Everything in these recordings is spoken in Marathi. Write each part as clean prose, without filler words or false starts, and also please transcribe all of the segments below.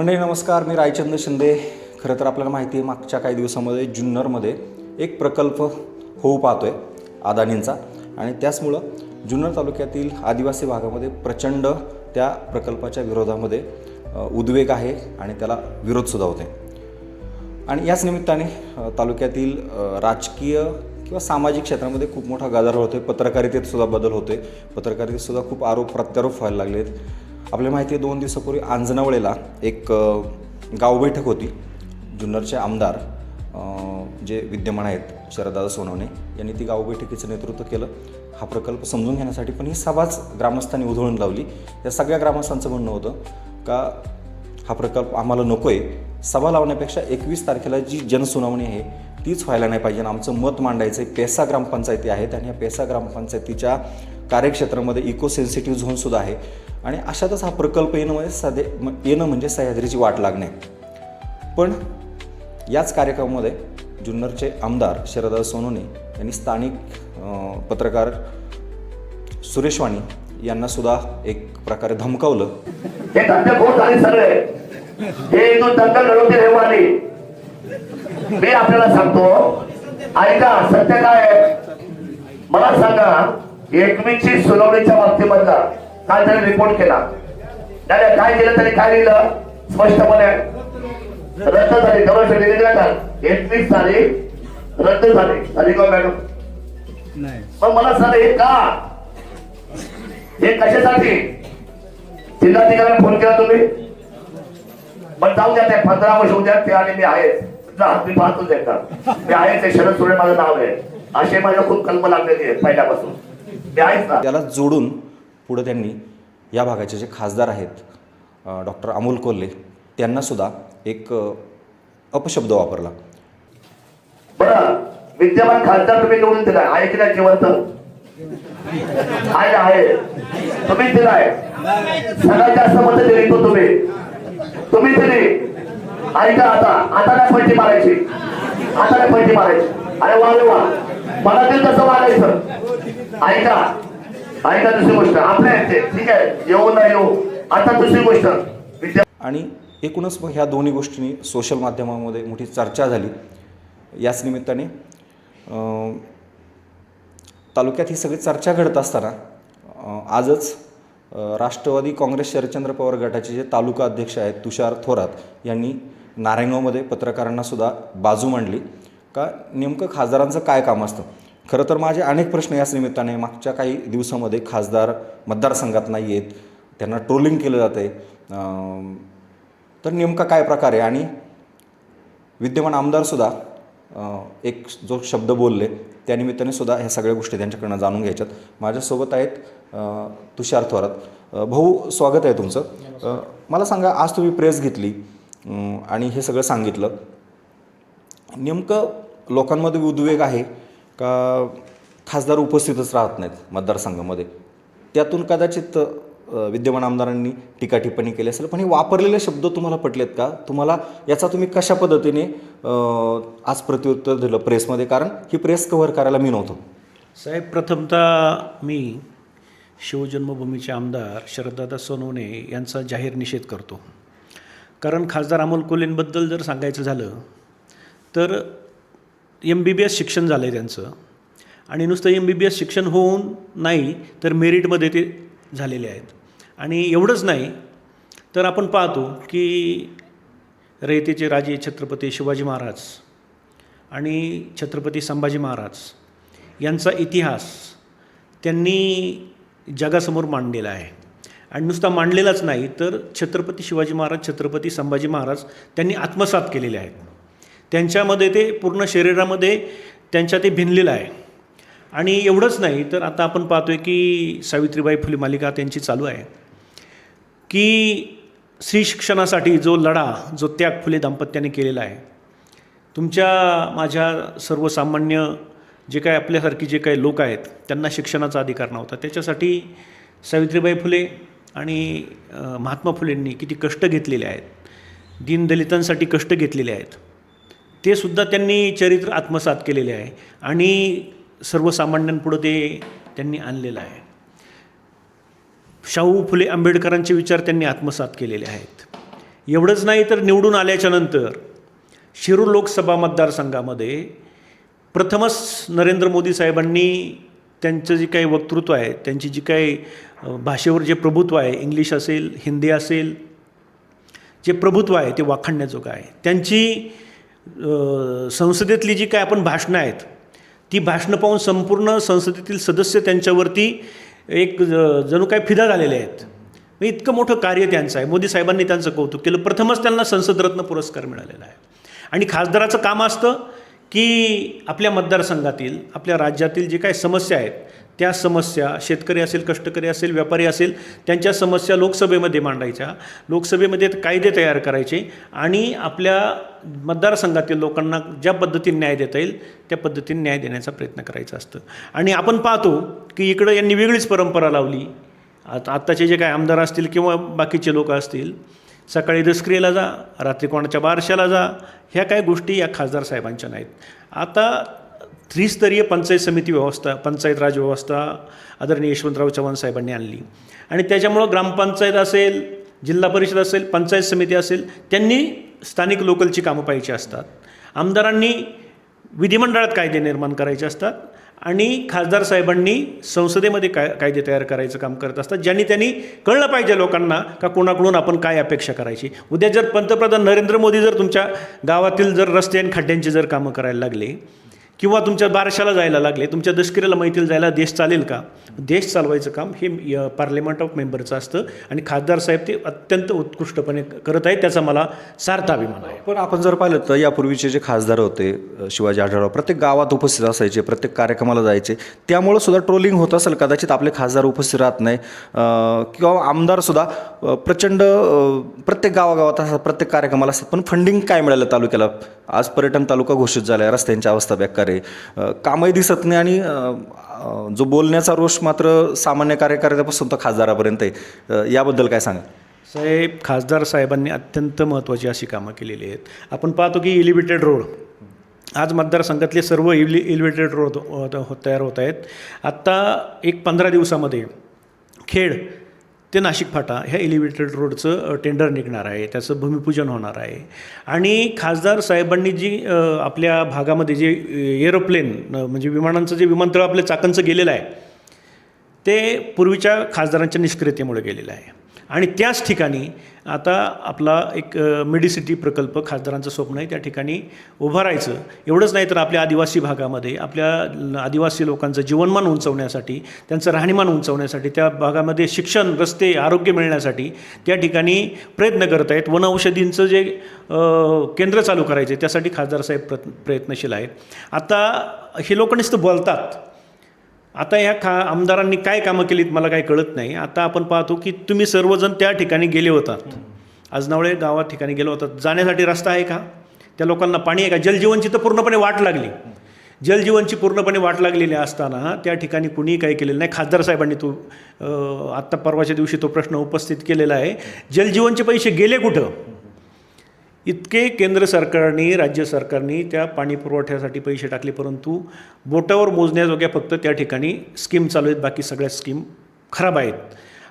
मंडळी नमस्कार, मी रायचंद्र शिंदे. खरं तर आपल्याला माहिती आहे मागच्या काही दिवसामध्ये जुन्नरमध्ये एक प्रकल्प होऊ पाहतो आहे अदानींचा, आणि त्याचमुळं जुन्नर तालुक्यातील आदिवासी भागामध्ये प्रचंड त्या प्रकल्पाच्या विरोधामध्ये उद्वेग आहे आणि त्याला विरोधसुद्धा होते. आणि याच निमित्ताने तालुक्यातील राजकीय किंवा सामाजिक क्षेत्रामध्ये खूप मोठा गदारोळ होतो आहे. पत्रकारितेतसुद्धा बदल होतो आहे. पत्रकारितेतसुद्धा खूप आरोप प्रत्यारोप व्हायला लागले आहेत. आपल्याला माहिती आहे 2 दिवसापूर्वी आंजनावळेला एक गाव बैठक होती. जुन्नरचे आमदार जे विद्यमान आहेत शरददादा सोनवणे यांनी ती गाव बैठकीचं नेतृत्व केलं हा प्रकल्प समजून घेण्यासाठी. पण ही सभाच ग्रामस्थांनी उधळून लावली. या सगळ्या ग्रामस्थांचं म्हणणं होतं का हा प्रकल्प आम्हाला नको आहे. सभा लावण्यापेक्षा 21 तारखेला जी जनसुनावणी आहे तीच व्हायला नाही पाहिजे. आमचं मत मांडायचं आहे. पेसा ग्रामपंचायती आहेत आणि या पेसा ग्रामपंचायतीच्या कार्यक्षेत्रामध्ये इको सेन्सिटिव्ह झोनसुद्धा आहे. आणि अशातच हा प्रकल्प येणं म्हणजे सह्याद्रीची वाट लागणे. पण याच कार्यक्रमामध्ये जुन्नरचे आमदार शरददादा सोनवणे यांनी स्थानिक पत्रकार सुरेश वाणी यांनासुद्धा एक प्रकारे धमकावलं. हे धंदे खूप झाले सगळे, हे जो दंगल लढवते रेवानी. मी आपल्याला सांगतो, ऐका सत्य काय आहे मला सांगा. 21ची सुनावणीच्या बाबतीमधला काय त्याने रिपोर्ट केला, त्याने काय केलं, त्याने काय लिहिलं स्पष्टपणे रद्द झाली. गव्हर्नमेंट 21 तारीख रद्द झाली का मॅडम? मग मला सांगा हे का, हे कशासाठी? जिल्हाधिकाऱ्यांना फोन केला तुम्ही? पण जाऊ द्या, ते 15 वर्ष होऊ द्या ते, आणि मी आहे मी पाहतोच एकदा मी आहे. ते शरद सोनवणे माझं नाव आहे. असे माझ्या खूप कल्प लागलेली आहे पहिल्यापासून. मी आहेच ना. त्याला जोडून पुढे त्यांनी या भागाचे जे खासदार आहेत डॉक्टर अमोल कोल्हे त्यांनासुद्धा एक अपशब्द वापरला. बरं, विद्यमान खासदार तुम्ही निवडून दिलाय, आहे की नाही जिवंत? आहे तुम्ही दिलाय. सगळ्यात जास्त मतं दिली तो तुम्ही दिली. ऐका आता काय पलटी मारायची, आता काय पलटी मारायची. अरे वा, मला ते कसं वागायचं. ऐका दुसरी गोष्ट आपल्या येते, ठीक आहे, येऊ ना येऊ. आता दुसरी गोष्ट आणि एकूणच मग ह्या दोन्ही गोष्टींनी सोशल माध्यमामध्ये मोठी चर्चा झाली. याच निमित्ताने तालुक्यात ही सगळी चर्चा घडत असताना आजच राष्ट्रवादी काँग्रेस शरदचंद्र पवार गटाचे जे तालुका अध्यक्ष आहेत तुषार थोरात यांनी नारायणगावमध्ये पत्रकारांनासुद्धा बाजू मांडली का नेमकं खासदारांचं काय काम असतं. खरं तर माझे अनेक प्रश्न याच निमित्ताने मागच्या काही दिवसामध्ये खासदार मतदारसंघात नाही आहेत, त्यांना ट्रोलिंग केलं जातं आहे. तर नेमका काय प्रकार आहे. आणि विद्यमान आमदारसुद्धा एक जो शब्द बोलले त्यानिमित्ताने सुद्धा ह्या सगळ्या गोष्टी त्यांच्याकडनं जाणून घ्यायच्यात. माझ्यासोबत आहेत तुषार थोरात. भाऊ, स्वागत आहे तुमचं. मला सांगा, आज तुम्ही प्रेस घेतली आणि हे सगळं सांगितलं, नेमकं लोकांमध्ये उद्वेग आहे का खासदार उपस्थितच राहत नाहीत मतदारसंघामध्ये? त्यातून कदाचित विद्यमान आमदारांनी टीका टिप्पणी केली असेल, पण हे वापरलेले शब्द तुम्हाला पटलेत का? तुम्हाला याचा तुम्ही कशा पद्धतीने आज प्रत्युत्तर दिलं प्रेसमध्ये? कारण ही प्रेस कव्हर करायला मी नव्हतो. साहेब, प्रथमतः मी शिवजन्मभूमीचे आमदार शरददादा सोनवणे यांचा जाहीर निषेध करतो. कारण खासदार अमोल कोल्हेंबद्दल जर सांगायचं झालं तर MBBS शिक्षण झालं आहे त्यांचं, आणि नुसतं MBBS शिक्षण होऊन नाही तर मेरिटमध्ये ते झालेले आहेत. आणि एवढंच नाही तर आपण पाहतो की रयतेचे राजे छत्रपती शिवाजी महाराज आणि छत्रपती संभाजी महाराज यांचा इतिहास त्यांनी जगासमोर मांडलेला आहे. आणि नुसता मांडलेलाच नाही तर छत्रपती शिवाजी महाराज, छत्रपती संभाजी महाराज त्यांनी आत्मसात केलेले आहेत. त्यांच्यामध्ये ते पूर्ण शरीरामध्ये त्यांच्या ते भिनलेलं आहे. आणि एवढंच नाही तर आता आपण पाहतो आहे की सावित्रीबाई फुले मालिका त्यांची चालू आहे की स्त्री शिक्षणासाठी जो लढा, जो त्याग फुले दाम्पत्याने केलेला आहे. माझ्या सर्वसामान्य जे काय आपल्यासारखी जे काही लोक आहेत त्यांना शिक्षणाचा अधिकार नव्हता. त्याच्यासाठी सावित्रीबाई फुले आणि महात्मा फुलेंनी किती कष्ट घेतलेले आहेत, दीनदलितांसाठी कष्ट घेतलेले आहेत. ते सुद्धा त्यांनी चरित्र आत्मसात केलेले आहे आणि सर्वसामान्यांपुढं ते त्यांनी आणलेलं आहे. शाहू फुले आंबेडकरांचे विचार त्यांनी आत्मसात केलेले आहेत. एवढंच नाही तर निवडून आल्याच्यानंतर शिरूर लोकसभा मतदारसंघामध्ये प्रथमच नरेंद्र मोदी साहेबांनी त्यांचं जे काही वक्तृत्व आहे, त्यांची जी काही भाषेवर जे प्रभुत्व आहे, इंग्लिश असेल, हिंदी असेल, जे प्रभुत्व आहे ते वाखाणण्याजोगं आहे. त्यांची संसदेतली जी काय आपण भाषणं आहेत ती भाषणं पाहून संपूर्ण संसदेतील सदस्य त्यांच्यावरती एक जणू काय फिदा झालेले आहेत. इतकं मोठं कार्य त्यांचं आहे. मोदी साहेबांनी त्यांचं कौतुक केलं. प्रथमच त्यांना संसदरत्न पुरस्कार मिळालेला आहे. आणि खासदाराचं काम असतं की आपल्या मतदारसंघातील, आपल्या राज्यातील जे काही समस्या आहेत त्या समस्या, शेतकरी असेल, कष्टकरी असेल, व्यापारी असेल, त्यांच्या समस्या लोकसभेमध्ये मांडायच्या, लोकसभेमध्ये कायदे तयार करायचे आणि आपल्या मतदारसंघातील लोकांना ज्या पद्धतीने न्याय देता येईल त्या पद्धतीने न्याय देण्याचा प्रयत्न करायचा असतं. आणि आपण पाहतो की इकडं यांनी वेगळीच परंपरा लावली. आत्ताचे जे काही आमदार असतील किंवा बाकीचे लोक असतील, सकाळी दसक्रियेला जा, रात्री कोणाच्या बारशाला जा, ह्या काही गोष्टी या खासदार साहेबांच्या नाहीत. आता त्रिस्तरीय पंचायत समिती व्यवस्था, पंचायत राज व्यवस्था आदरणीय यशवंतराव चव्हाण साहेबांनी आणली आणि त्याच्यामुळं ग्रामपंचायत असेल, जिल्हा परिषद असेल, पंचायत समिती असेल, त्यांनी स्थानिक लोकलची कामं पाहिजे असतात. आमदारांनी विधिमंडळात कायदे निर्माण करायचे असतात आणि खासदार साहेबांनी संसदेमध्ये कायदे तयार करायचं काम करत असतात, ज्यांनी त्यांनी कळलं पाहिजे लोकांना का कोणाकडून आपण काय अपेक्षा करायची. उद्या जर पंतप्रधान नरेंद्र मोदी जर तुमच्या गावातील जर रस्ते आणि खड्ड्यांची जर कामं करायला लागले किंवा तुमच्या बारशाला जायला लागले, तुमच्या दशकिऱ्याला मैत्रीला जायला, देश चालेल का? देश चालवायचं काम हे पार्लमेंट ऑफ मेंबरचं असतं आणि खासदार साहेब ते अत्यंत उत्कृष्टपणे करत आहेत. त्याचा मला सार्थ अभिमान आहे. पण आपण जर पाहिलं तर यापूर्वीचे जे खासदार होते, शिवाजी आढळराव, प्रत्येक गावात उपस्थित असायचे, प्रत्येक कार्यक्रमाला जायचे. त्यामुळं सुद्धा ट्रोलिंग होत असेल कदाचित, आपले खासदार उपस्थित राहत नाही किंवा आमदारसुद्धा प्रचंड प्रत्येक गावागावात असतात, प्रत्येक कार्यक्रमाला असतात. पण फंडिंग काय मिळालं तालुक्याला? आज पर्यटन तालुका घोषित झाला आहे, रस्त्यांची अवस्था बेकार आहे, कामही दिसत नाही आणि जो बोलण्याचा रोष मात्र सामान्य कार्यकर्त्यापासून तर खासदारापर्यंत आहे. याबद्दल काय सांगा साहेब? खासदार साहेबांनी अत्यंत महत्त्वाची अशी कामं केलेली आहेत. आपण पाहतो की एलिव्हेटेड रोड, आज मतदारसंघातले सर्व एलिव्हेटेड रोड तयार होत आहेत. आत्ता एक 15 दिवसामध्ये खेड ते नाशिक फाटा ह्या एलिव्हेटेड रोडचं टेंडर निघणार आहे, त्याचं भूमिपूजन होणार आहे. आणि खासदार साहेबांनी जी आपल्या भागामध्ये जे एरोप्लेन म्हणजे विमानांचं जे विमानतळ आपल्या चाकणचं गेलेलं आहे ते पूर्वीच्या खासदारांच्या निष्क्रियतेमुळे गेलेलं आहे. आणि त्याच ठिकाणी आता आपला एक मेडिसिटी प्रकल्प खासदारांचं स्वप्न आहे, त्या ठिकाणी उभारायचं. एवढंच नाही तर आपल्या आदिवासी भागामध्ये आपल्या आदिवासी लोकांचं जीवनमान उंचवण्यासाठी, त्यांचं राहणीमान उंचवण्यासाठी, त्या भागामध्ये शिक्षण, रस्ते, आरोग्य मिळण्यासाठी त्या ठिकाणी प्रयत्न करत आहेत. वनौषधींचं जे केंद्र चालू करायचे त्यासाठी खासदार साहेब प्रयत्नशील आहेत. आता हे लोक नुसतं बोलतात. आता ह्या आमदारांनी काय कामं केलीत मला काही कळत नाही. आता आपण पाहतो की तुम्ही सर्वजण त्या ठिकाणी गेले होतात, आजनावळे गावात ठिकाणी गेले होतात. जाण्यासाठी रस्ता आहे का? त्या लोकांना पाणी आहे का? जलजीवनची तर पूर्णपणे वाट लागली. जलजीवनची पूर्णपणे वाट लागलेली असताना त्या ठिकाणी कुणीही काही केलेलं नाही. खासदार साहेबांनी तो आत्ता परवाच्या दिवशी तो प्रश्न उपस्थित केलेला आहे. जलजीवनचे पैसे गेले कुठं? इतके केंद्र सरकारने, राज्य सरकारने त्या पाणी पुरवठ्यासाठी पैसे टाकले, परंतु बोटावर मोजण्याजोग्या फक्त त्या ठिकाणी स्कीम चालू आहेत, बाकी सगळ्या स्कीम खराब आहेत.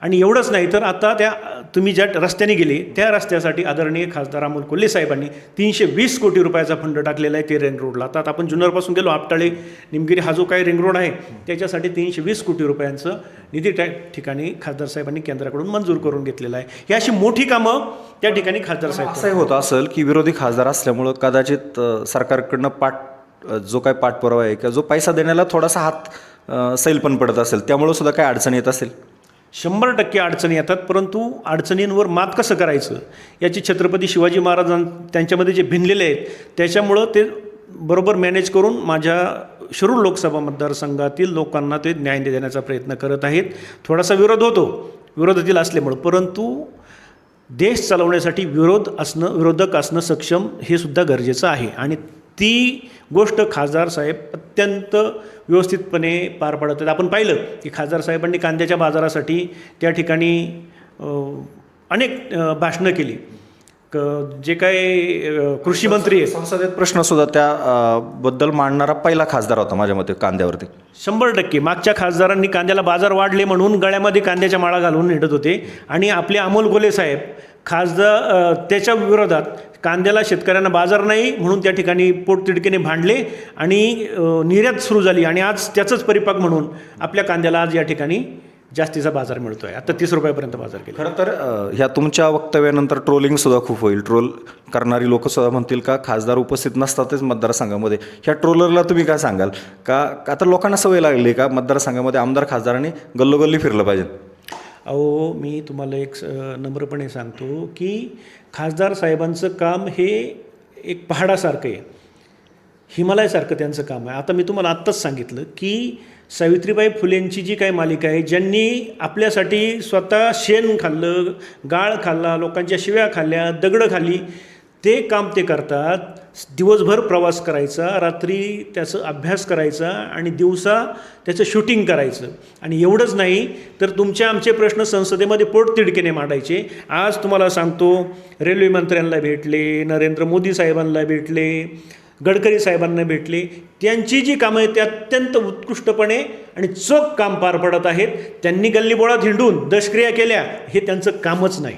आणि एवढंच नाही तर आता त्या तुम्ही ज्या रस्त्याने गेले त्या रस्त्यासाठी आदरणीय खासदार अमोल कोल्हे साहेबांनी 320 कोटी रुपयाचा फंड टाकलेला आहे ते रिंग रोडला. आता आपण जुन्नरपासून गेलो, आपटाळे, निमगिरी हा जो काही रिंग रोड आहे त्याच्यासाठी 320 कोटी रुपयांचं निधी त्या ठिकाणी खासदार साहेबांनी केंद्राकडून मंजूर करून घेतलेला आहे. ही अशी मोठी कामं त्या ठिकाणी खासदार साहेब. असंही होतं असेल की विरोधी खासदार असल्यामुळं कदाचित सरकारकडनं जो काय पाठपुरावा आहे किंवा जो पैसा देण्याला थोडासा हात सैल पण पडत असेल, त्यामुळं सुद्धा काय अडचण येत असेल? 100% अडचणी येतात, परंतु अडचणींवर मात कसं करायचं याची छत्रपती शिवाजी महाराजां त्यांच्यामध्ये जे भिनलेले आहेत त्याच्यामुळं ते बरोबर मॅनेज करून माझ्या शिरूर लोकसभा मतदारसंघातील लोकांना ते न्याय देण्याचा प्रयत्न करत आहेत. थोडासा विरोध होतो विरोधातील असल्यामुळं, परंतु देश चालवण्यासाठी विरोधक असणं सक्षम हे सुद्धा गरजेचं आहे. आणि ती गोष्ट खासदार साहेब अत्यंत व्यवस्थितपणे पार पाडत आहेत. आपण पाहिलं की खासदार साहेबांनी कांद्याच्या बाजारासाठी त्या ठिकाणी अनेक भाषणं केली. जे काही कृषी मंत्री आहेत संसदेत प्रश्न सुद्धा त्या बद्दल मांडणारा पहिला खासदार होता माझ्या मते कांद्यावरती. 100% मागच्या खासदारांनी कांद्याला बाजार वाढले म्हणून गळ्यामध्ये कांद्याच्या माळा घालून हिंडत होते आणि आपले अमोल कोल्हे साहेब खासदार त्याच्या विरोधात कांद्याला शेतकऱ्यांना बाजार नाही म्हणून त्या ठिकाणी पोटतिडकीने भांडले आणि निर्यात सुरू झाली आणि आज त्याचंच परिपाक म्हणून आपल्या कांद्याला आज या ठिकाणी जास्तीचा बाजार मिळतो आहे. आता 30 रुपयापर्यंत बाजार केला. खरं तर ह्या तुमच्या वक्तव्यानंतर ट्रोलिंगसुद्धा खूप होईल. ट्रोल करणारी लोकंसुद्धा म्हणतील का खासदार उपस्थित नसतातच मतदारसंघामध्ये. ह्या ट्रोलरला तुम्ही काय सांगाल का आता लोकांना सवय लागली का मतदारसंघामध्ये आमदार खासदारांनी गल्लोगल्ली फिरलं पाहिजे? अहो मी तुम्हाला एक नम्रपणे सांगतो की खासदार साहेबांचं काम हे एक पहाडासारखं आहे, हिमालयासारखं त्यांचं काम आहे. आता मी तुम्हाला आत्ताच सांगितलं की सावित्रीबाई फुलेंची जी काही मालिका आहे, ज्यांनी आपल्यासाठी स्वतः शेण खाल्लं, गाळ खाल्ला, लोकांच्या शिव्या खाल्ल्या, दगडं खाल्ली, ते काम ते करतात. दिवसभर प्रवास करायचा, रात्री त्याचं अभ्यास करायचा आणि दिवसा त्याचं शूटिंग करायचं. आणि एवढंच नाही तर तुमचे आमचे प्रश्न संसदेमध्ये पोटतिडकीने मांडायचे. आज तुम्हाला सांगतो रेल्वे मंत्र्यांना भेटले, नरेंद्र मोदी साहेबांना भेटले, गडकरी साहेबांना भेटले. त्यांची जी कामं आहेत ते अत्यंत उत्कृष्टपणे आणि चोख काम पार पडत आहेत. त्यांनी गल्लीबोळात हिंडून दशक्रिया केल्या हे त्यांचं कामच नाही.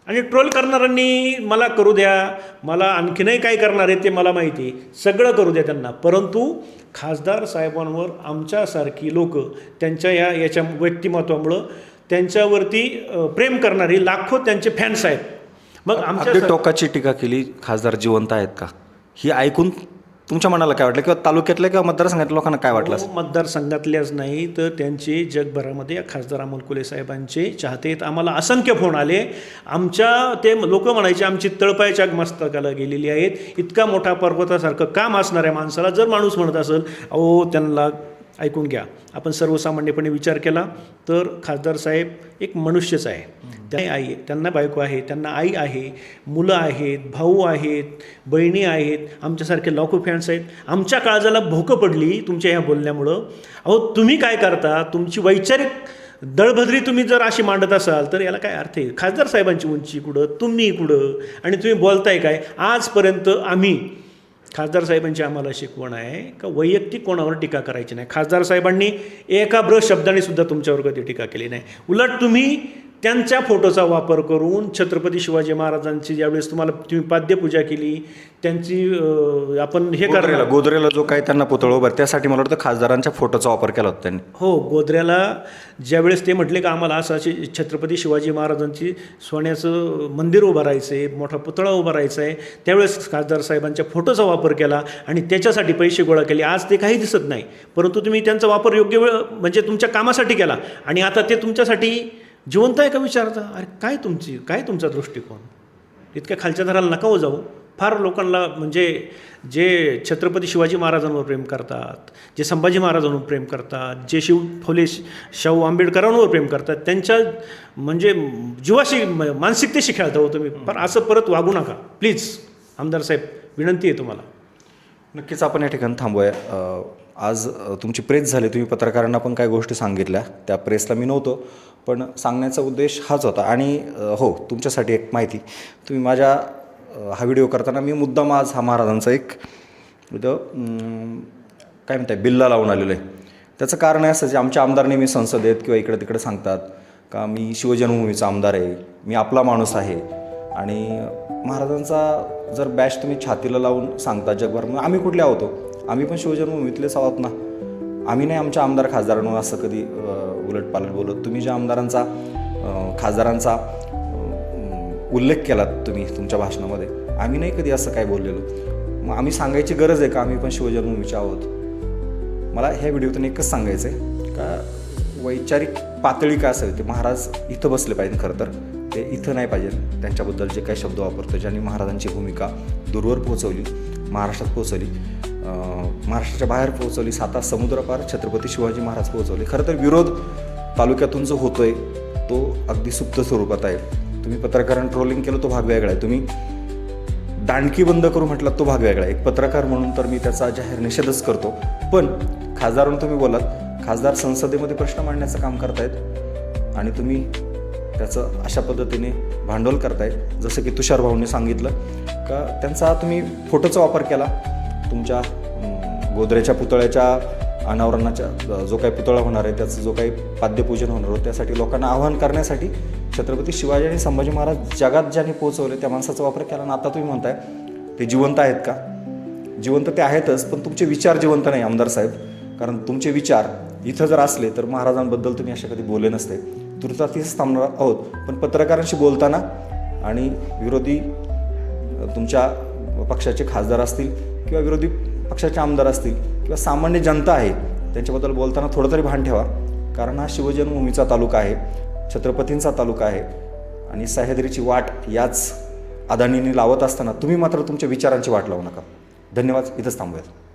आणि ट्रोल करणाऱ्यांनी मला करू द्या, मला आणखीनही काय करणार आहे ते मला माहिती, सगळं करू द्या त्यांना. परंतु खासदार साहेबांवर आमच्यासारखी लोक त्यांच्या याच्या व्यक्तिमत्वामुळं त्यांच्यावरती प्रेम करणारी लाखो त्यांचे फॅन्स आहेत. मग आमच्या टोकाची टीका केली, खासदार जिवंत आहेत का, ही ऐकून तुमच्या मनाला काय वाटलं किंवा तालुक्यातल्या किंवा मतदारसंघातल्या लोकांना काय वाटलं? मतदारसंघातल्याच नाही तर त्यांचे जगभरामध्ये खासदार अमोल कोल्हे साहेबांचे चाहते आहेत. आम्हाला असंख्य फोन आले. आमच्या ते लोक म्हणायचे आमची तळपायाच्या मस्तकाला गेलेली आहेत. इतका मोठा पर्वतासारखं काम असणाऱ्या माणसाला जर माणूस म्हणत असेल, अहो त्यांना ऐकून घ्या. आपण सर्वसामान्यपणे विचार केला तर खासदार साहेब एक मनुष्यच आहे. त्या आई, त्यांना बायको आहे, त्यांना आई आहे, मुलं आहेत, भाऊ आहेत, बहिणी आहेत, आमच्यासारखे लाखो फॅन्स आहेत. आमच्या काळजाला भोकं पडली तुमच्या ह्या बोलण्यामुळं. अहो तुम्ही काय करता, तुमची वैचारिक दळभद्री तुम्ही जर अशी मांडत असाल तर याला काय अर्थ आहे? खासदार साहेबांची उंची कुठं, तुम्ही कुठं आणि तुम्ही बोलताय काय? आजपर्यंत आम्ही खासदार साहेबांची आम्हाला शिकवण आहे का वैयक्तिक कोणावर टीका करायची नाही. खासदार साहेबांनी एका शब्दाने सुद्धा तुमच्यावर कधी टीका केली नाही. उलट तुम्ही त्यांच्या फोटोचा वापर करून छत्रपती शिवाजी महाराजांची ज्यावेळेस तुम्ही पाद्यपूजा केली, त्यांची आपण हे करायला गोदरेला जो काही त्यांना पुतळा उभा त्यासाठी मला वाटतं खासदारांच्या फोटोचा वापर केला होता त्यांनी. हो, गोदऱ्याला ज्यावेळेस ते म्हटले का आम्हाला असं अशी छत्रपती शिवाजी महाराजांची सोन्याचं मंदिर उभारायचं आहे, मोठा पुतळा उभारायचा आहे, त्यावेळेस खासदार साहेबांच्या फोटोचा वापर केला आणि त्याच्यासाठी पैसे गोळा केले. आज ते काही दिसत नाही, परंतु तुम्ही त्यांचा वापर योग्य वेळ म्हणजे तुमच्या कामासाठी केला आणि आता ते तुमच्यासाठी जिवंत आहे का विचारता? अरे काय तुमचा दृष्टिकोन? इतक्या खालच्या दराला नका हो जाऊ. फार लोकांना म्हणजे जे छत्रपती शिवाजी महाराजांवर प्रेम करतात, जे संभाजी महाराजांवर प्रेम करतात, जे फुले शाहू आंबेडकरांवर प्रेम करतात, त्यांच्या म्हणजे जीवाशी मानसिकतेशी खेळता हो तुम्ही. पण असं परत वागू नका प्लीज. आमदार साहेब विनंती आहे तुम्हाला. नक्कीच आपण या ठिकाणी थांबूया. आज तुमची प्रेस झाली, तुम्ही पत्रकारांना पण काही गोष्टी सांगितल्या, त्या प्रेसला मी नव्हतो पण सांगण्याचा उद्देश हाच होता. आणि हो, तुमच्यासाठी एक माहिती, तुम्ही माझ्या हा व्हिडिओ करताना मी मुद्दाम आज हा महाराजांचा एक इथं काय म्हणताय बिल्ला लावून आलेलो आहे. त्याचं कारण आहे असं, जे आमच्या आमदार नेहमी संसदेत किंवा इकडे तिकडे सांगतात का मी शिवजन्मभूमीचा आमदार आहे, मी आपला माणूस आहे. आणि महाराजांचा जर बॅच तुम्ही छातीला लावून सांगता जगभर, मग आम्ही कुठले आहोतो? आम्ही पण शिवजन्मभूमीतलेच आहोत ना. आम्ही नाही आमच्या आमदार खासदारांवर असं कधी उलटपालट बोलत. तुम्ही ज्या आमदारांचा खासदारांचा उल्लेख केलात तुम्ही तुमच्या भाषणामध्ये, आम्ही नाही कधी असं काय बोललेलो. मग आम्ही सांगायची गरज आहे का आम्ही पण शिवजन्मभूमीचे आहोत? मला ह्या व्हिडिओतून एकच सांगायचं आहे का वैचारिक पातळी काय असेल ते महाराज इथं बसले पाहिजे. खरं तर ते इथं नाही पाहिजे. त्यांच्याबद्दल जे काही शब्द वापरतो, ज्यांनी महाराजांची भूमिका दूरवर पोहोचवली, महाराष्ट्रात पोहोचवली, महाराष्ट्राच्या बाहेर पोहोचवली, 7 समुद्रपार छत्रपती शिवाजी महाराज पोहोचवले. खरं तर विरोध तालुक्यातून जो होतो आहे तो अगदी सुप्त स्वरूपात आहे. तुम्ही पत्रकारांना ट्रोलिंग केलं तो भाग वेगळा आहे, तुम्ही दांडकी बंद करू म्हटलं तो भाग वेगळा आहे. एक पत्रकार म्हणून तर मी त्याचा जाहीर निषेधच करतो. पण खासदारांना तुम्ही बोलात, खासदार संसदेमध्ये प्रश्न मांडण्याचं काम करतायत आणि तुम्ही त्याचं अशा पद्धतीने भांडवल करताय. जसं की तुषार भाऊंनी सांगितलं का त्यांचा तुम्ही फोटोचा वापर केला. तुमच्या गोदरेच्या पुतळ्याच्या अनावरणाच्या जो काही पुतळा होणार आहे त्याचं जो काही पाद्यपूजन होणार होतं त्यासाठी लोकांना आवाहन करण्यासाठी छत्रपती शिवाजी आणि संभाजी महाराज जगात ज्यांनी पोहोचवले त्या माणसाचा वापर केला. आणि आता तुम्ही म्हणताय ते जिवंत आहेत का? जिवंत ते आहेतच, पण तुमचे विचार जिवंत नाही आमदार साहेब. कारण तुमचे विचार इथं जर असले तर महाराजांबद्दल तुम्ही अशा कधी बोलले नसते. तुर्तातीच थांबणार आहोत, पण पत्रकारांशी बोलताना आणि विरोधी तुमच्या पक्षाचे खासदार असतील किंवा विरोधी पक्षाचे आमदार असतील किंवा सामान्य जनता आहे त्यांच्याबद्दल बोलताना थोडं तरी भान ठेवा. कारण हा शिवजन्मभूमीचा तालुका आहे, छत्रपतींचा तालुका आहे आणि सह्याद्रीची वाट याच अदानींनी लावत असताना तुम्ही मात्र तुमच्या विचारांची वाट लावू नका. धन्यवाद. इथंच थांबूयात.